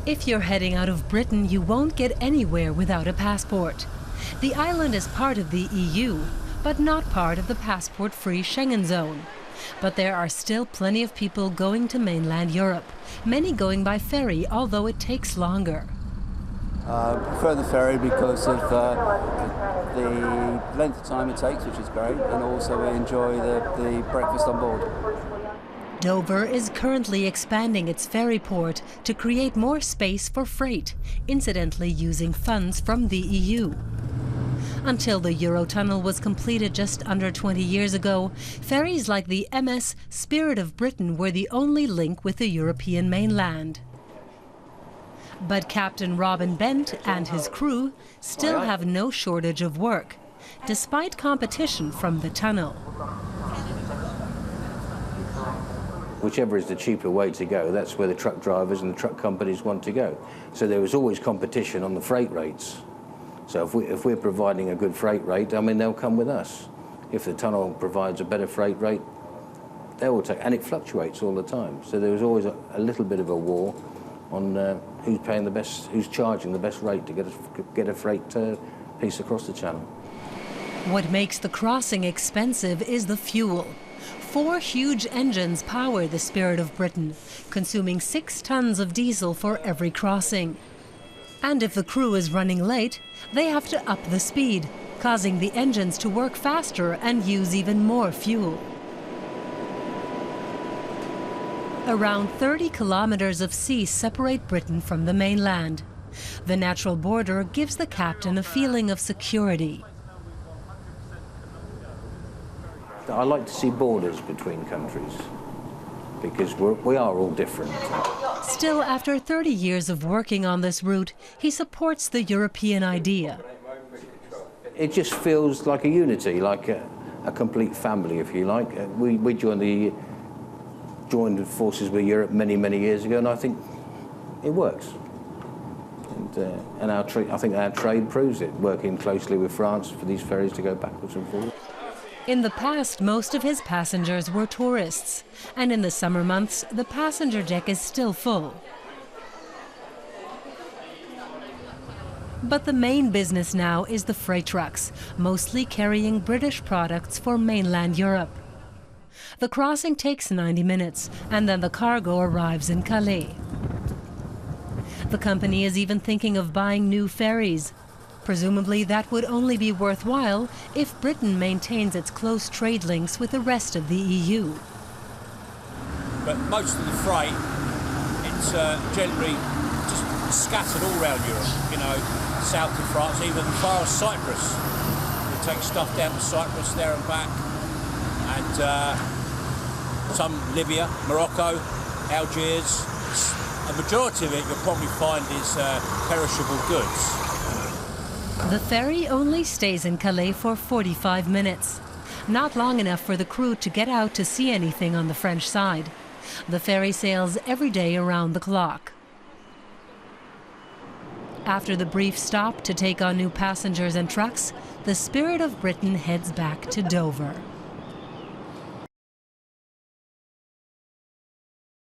If you're heading out of Britain, you won't get anywhere without a passport. The island is part of the EU, but not part of the passport-free Schengen zone. But there are still plenty of people going to mainland Europe, many going by ferry, although it takes longer. I prefer the ferry because of the length of time it takes, which is great, and also we enjoy the breakfast on board. Dover is currently expanding its ferry port to create more space for freight, incidentally using funds from the EU. Until the Eurotunnel was completed just under 20 years ago, ferries like the MS Spirit of Britain were the only link with the European mainland. But Captain Robin Bent and his crew still have no shortage of work, despite competition from the tunnel. Whichever is the cheaper way to go, that's where the truck drivers and the truck companies want to go. So there is always competition on the freight rates. So if we're providing a good freight rate, I mean, they'll come with us. If the tunnel provides a better freight rate, they will take, and it fluctuates all the time. So there was always a little bit of a war on who's paying the best, who's charging the best rate to get a freight piece across the channel. What makes the crossing expensive is the fuel. 4 huge engines power the Spirit of Britain, consuming 6 tons of diesel for every crossing. And if the crew is running late, they have to up the speed, causing the engines to work faster and use even more fuel. Around 30 kilometers of sea separate Britain from the mainland. The natural border gives the captain a feeling of security. I like to see borders between countries, because we are all different. Still, after 30 years of working on this route, he supports the European idea. It just feels like a unity, like a complete family, if you like. We joined forces with Europe many, many years ago, and I think it works. And I think our trade proves it, working closely with France for these ferries to go backwards and forwards. In the past, most of his passengers were tourists, and in the summer months, the passenger deck is still full. But the main business now is the freight trucks, mostly carrying British products for mainland Europe. The crossing takes 90 minutes, and then the cargo arrives in Calais. The company is even thinking of buying new ferries. Presumably, that would only be worthwhile if Britain maintains its close trade links with the rest of the EU. But most of the freight, it's generally just scattered all around Europe, you know, south of France, even as far as Cyprus. We take stuff down to Cyprus, there and back, and some Libya, Morocco, Algiers. A majority of it you'll probably find is perishable goods. The ferry only stays in Calais for 45 minutes. Not long enough for the crew to get out to see anything on the French side. The ferry sails every day around the clock. After the brief stop to take on new passengers and trucks, the Spirit of Britain heads back to Dover.